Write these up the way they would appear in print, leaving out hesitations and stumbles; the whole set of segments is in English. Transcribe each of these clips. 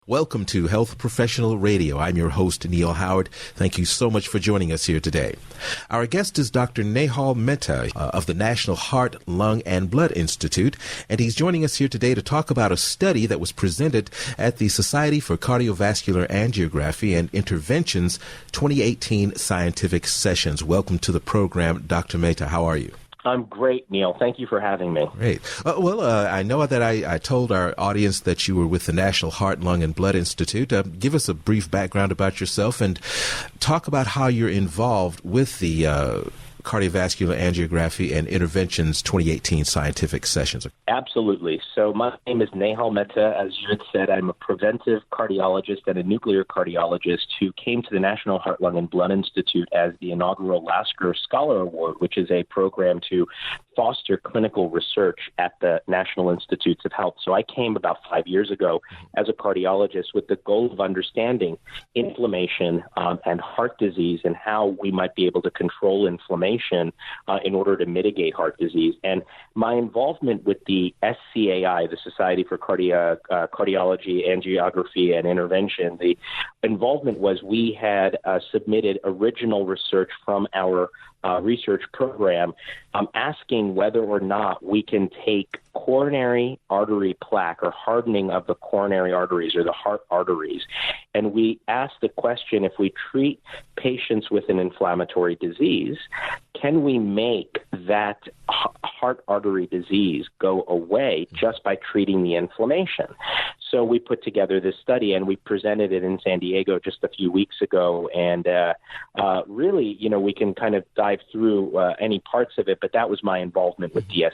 Welcome to Health Professional Radio. I'm your host, Neal Howard. Thank you so much for joining us here today. Our guest is Dr. Nehal Mehta of the National Heart, Lung, and Blood Institute, and he's joining us here today to talk about a study that was presented at the Society for Cardiovascular Angiography and Interventions 2018 Scientific Sessions. Welcome to the program, Dr. Mehta. How are you? I'm great, Neal. Thank you for having me. Great. I know that I told our audience that you were with the National Heart, Lung, and Blood Institute. Give us a brief background about yourself and talk about how you're involved with the Cardiovascular Angiography and Interventions 2018 Scientific Sessions. Absolutely. So my name is Nehal Mehta. As you had said, I'm a preventive cardiologist and a nuclear cardiologist who came to the National Heart, Lung, and Blood Institute as the inaugural Lasker Scholar Award, which is a program to foster clinical research at the National Institutes of Health. So I came about 5 years ago as a cardiologist with the goal of understanding inflammation and heart disease and how we might be able to control inflammation in order to mitigate heart disease. And my involvement with the SCAI, the Society for Cardiology, Angiography, and Intervention, the involvement was we had submitted original research from our research program asking whether or not we can take coronary artery plaque or hardening of the coronary arteries or the heart arteries. And we asked the question, if we treat patients with an inflammatory disease, can we make that heart artery disease go away just by treating the inflammation? So we put together this study and we presented it in San Diego just a few weeks ago. And really, we can kind of dive through any parts of it, but that was my involvement with DSI.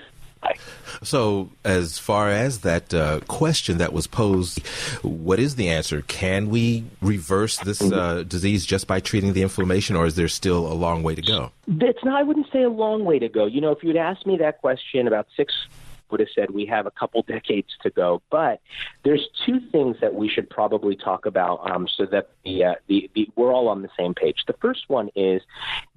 So as far as that question that was posed, what is the answer? Can we reverse this disease just by treating the inflammation, or is there still a long way to go? I wouldn't say a long way to go. If you'd asked me that question about would have said we have a couple decades to go. But there's two things that we should probably talk about so that we're all on the same page. The first one is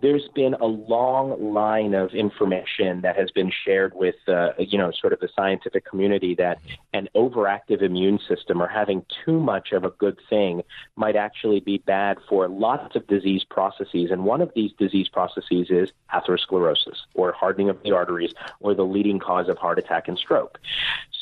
there's been a long line of information that has been shared with, sort of the scientific community that an overactive immune system or having too much of a good thing might actually be bad for lots of disease processes. And one of these disease processes is atherosclerosis, or hardening of the arteries, or the leading cause of heart attack and stroke.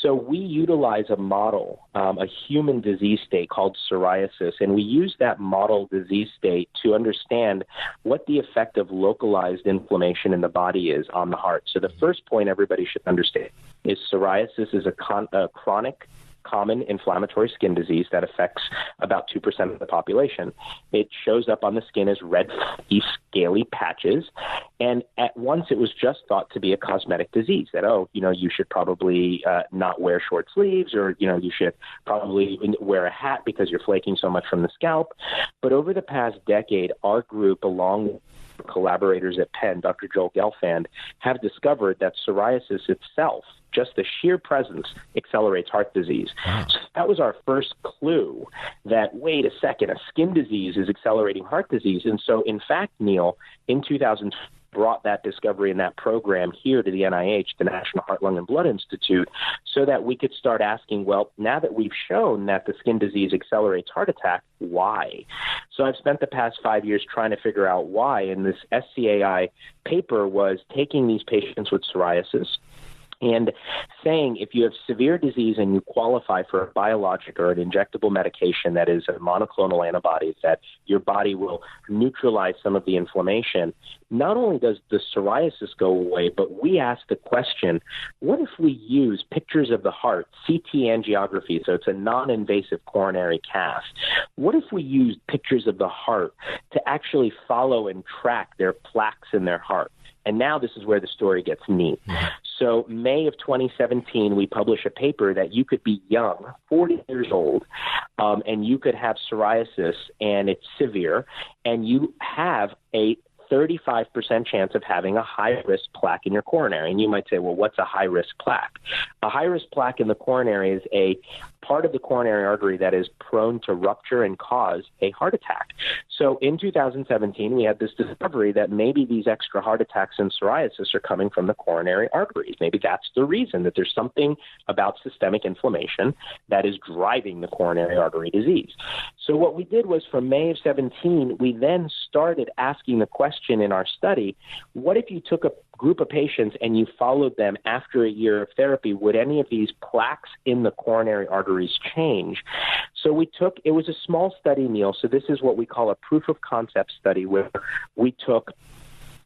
So we utilize a model, a human disease state called psoriasis, and we use that model disease state to understand what the effect of localized inflammation in the body is on the heart. So the first point everybody should understand is psoriasis is a chronic common inflammatory skin disease that affects about 2% of the population. It shows up on the skin as red, scaly patches, and at once it was just thought to be a cosmetic disease, that, you should probably not wear short sleeves, or, you should probably wear a hat because you're flaking so much from the scalp. But over the past decade, our group, along with collaborators at Penn, Dr. Joel Gelfand, have discovered that psoriasis itself, just the sheer presence, accelerates heart disease. Wow. So that was our first clue that, wait a second, a skin disease is accelerating heart disease. And so, in fact, Neal, in 2000, brought that discovery and that program here to the NIH, the National Heart, Lung, and Blood Institute, so that we could start asking, well, now that we've shown that the skin disease accelerates heart attack, why? So I've spent the past 5 years trying to figure out why, and this SCAI paper was taking these patients with psoriasis and saying, if you have severe disease and you qualify for a biologic or an injectable medication that is a monoclonal antibody, that your body will neutralize some of the inflammation, not only does the psoriasis go away, but we ask the question, what if we use pictures of the heart, CT angiography, so it's a non-invasive coronary cath. What if we use pictures of the heart to actually follow and track their plaques in their heart? And now this is where the story gets neat. So May of 2017, we publish a paper that you could be young, 40 years old, and you could have psoriasis, and it's severe, and you have a 35% chance of having a high-risk plaque in your coronary. And you might say, well, what's a high-risk plaque? A high-risk plaque in the coronary is a part of the coronary artery that is prone to rupture and cause a heart attack. So in 2017, we had this discovery that maybe these extra heart attacks and psoriasis are coming from the coronary arteries. Maybe that's the reason, that there's something about systemic inflammation that is driving the coronary artery disease. So what we did was, from May of 17, we then started asking the question in our study, what if you took a group of patients and you followed them after a year of therapy? Would any of these plaques in the coronary arteries change? So it was a small study, Neal. So this is what we call a proof of concept study, where we took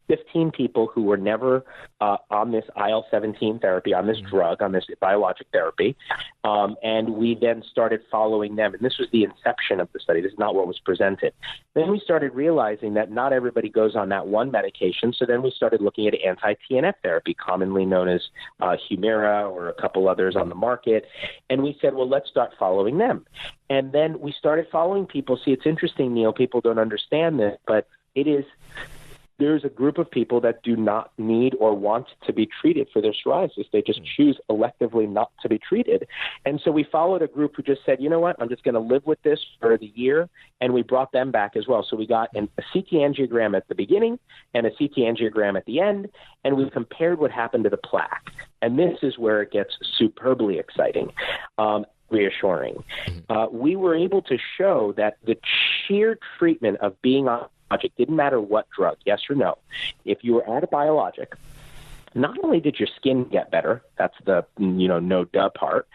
15 people who were never on this IL-17 therapy, on this drug, on this biologic therapy, and we then started following them. And this was the inception of the study. This is not what was presented. Then we started realizing that not everybody goes on that one medication, so then we started looking at anti-TNF therapy, commonly known as Humira or a couple others on the market, and we said, well, let's start following them. And then we started following people. See, it's interesting, Neal, people don't understand this, but there's a group of people that do not need or want to be treated for their psoriasis. They just choose electively not to be treated. And so we followed a group who just said, you know what, I'm just going to live with this for the year, and we brought them back as well. So we got a CT angiogram at the beginning and a CT angiogram at the end, and we compared what happened to the plaque. And this is where it gets superbly exciting. Reassuring. We were able to show that the sheer treatment of being on biologic, didn't matter what drug, yes or no. If you were at a biologic, not only did your skin get better, that's the no duh part,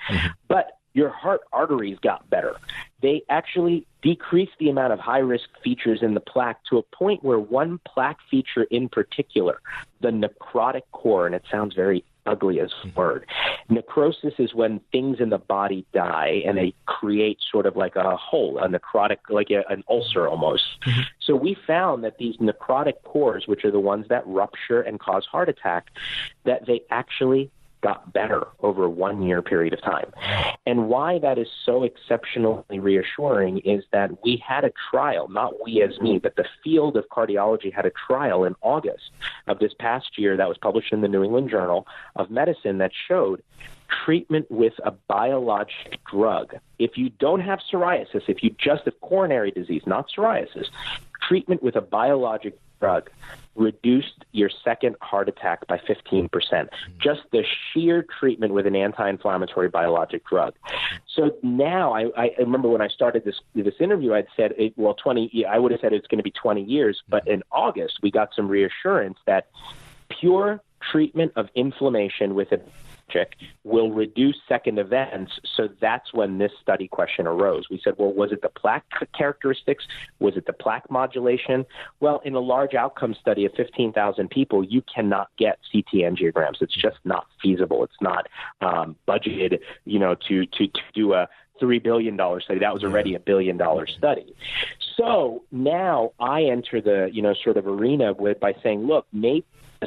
but your heart arteries got better. They actually decreased the amount of high-risk features in the plaque to a point where one plaque feature in particular, the necrotic core, and it sounds very ugly as a word. Necrosis is when things in the body die and they create sort of like a hole, a necrotic, like an ulcer almost. So we found that these necrotic cores, which are the ones that rupture and cause heart attack, that they actually got better over a 1 year period of time. And why that is so exceptionally reassuring is that we had a trial, not we as me, but the field of cardiology had a trial in August of this past year that was published in the New England Journal of Medicine that showed treatment with a biologic drug. If you don't have psoriasis, if you just have coronary disease, not psoriasis, treatment with a biologic drug reduced your second heart attack by 15%. Just the sheer treatment with an anti-inflammatory biologic drug. So now, I remember when I started this interview, I'd said, I would have said it's going to be 20 years, but in August, we got some reassurance that pure treatment of inflammation with a will reduce second events. So that's when this study question arose. We said, well, was it the plaque characteristics? Was it the plaque modulation? Well, in a large outcome study of 15,000 people, you cannot get CT angiograms. It's just not feasible. It's not budgeted, to do a $3 billion study. That was already $1 billion study. So now I enter the, sort of arena by saying, look, maybe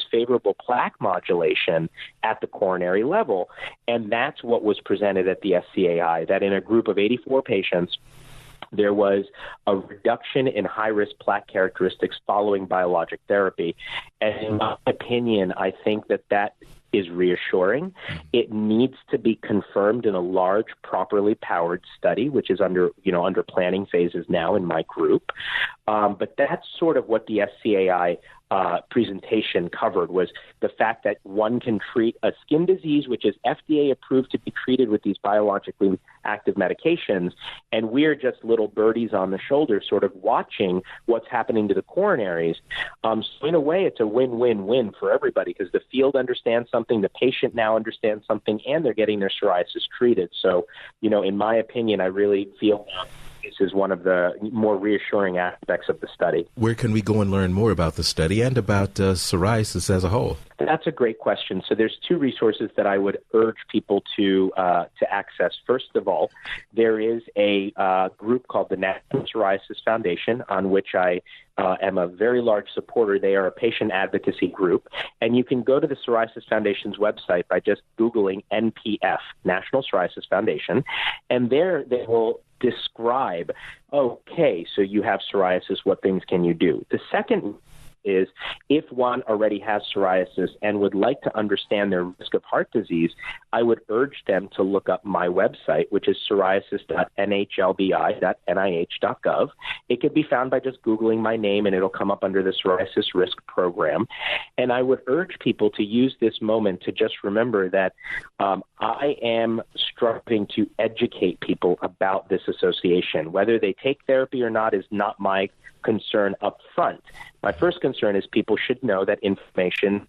favorable plaque modulation at the coronary level. And that's what was presented at the SCAI, that in a group of 84 patients, there was a reduction in high-risk plaque characteristics following biologic therapy. And in my opinion, I think that is reassuring. It needs to be confirmed in a large, properly powered study, which is under planning phases now in my group. But that's sort of what the SCAI presentation covered, was the fact that one can treat a skin disease, which is FDA approved to be treated with these biologically active medications, and we're just little birdies on the shoulder sort of watching what's happening to the coronaries. So in a way, it's a win-win-win for everybody, because the field understands something, the patient now understands something, and they're getting their psoriasis treated. So, in my opinion, I really feel this is one of the more reassuring aspects of the study. Where can we go and learn more about the study and about psoriasis as a whole? That's a great question. So there's two resources that I would urge people to access. First of all, there is a group called the National Psoriasis Foundation, on which I am a very large supporter. They are a patient advocacy group, and you can go to the Psoriasis Foundation's website by just Googling NPF, National Psoriasis Foundation, and there they will describe, okay, so you have psoriasis, what things can you do? The second is if one already has psoriasis and would like to understand their risk of heart disease, I would urge them to look up my website, which is psoriasis.nhlbi.nih.gov. It can be found by just Googling my name, and it'll come up under the Psoriasis Risk Program. And I would urge people to use this moment to just remember that I am striving to educate people about this association. Whether they take therapy or not is not my concern up front. My first concern is people should know that inflammation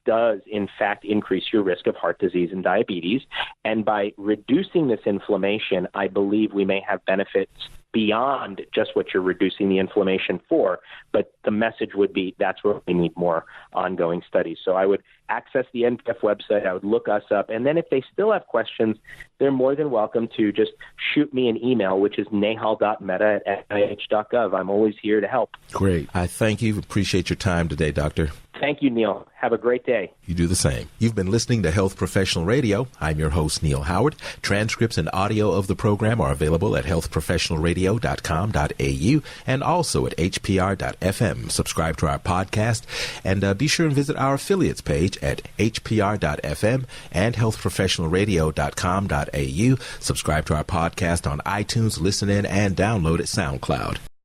does, in fact, increase your risk of heart disease and diabetes. And by reducing this inflammation, I believe we may have benefits beyond just what you're reducing the inflammation for. But the message would be that's where we need more ongoing studies. So I would access the NPF website. I would look us up. And then if they still have questions, they're more than welcome to just shoot me an email, which is nehal.mehta@nih.gov. I'm always here to help. Great. I thank you. Appreciate your time today, Doctor. Thank you, Neal. Have a great day. You do the same. You've been listening to Health Professional Radio. I'm your host, Neal Howard. Transcripts and audio of the program are available at healthprofessionalradio.com.au and also at hpr.fm. Subscribe to our podcast and be sure and visit our affiliates page at hpr.fm and healthprofessionalradio.com.au. Subscribe to our podcast on iTunes, listen in, and download at SoundCloud.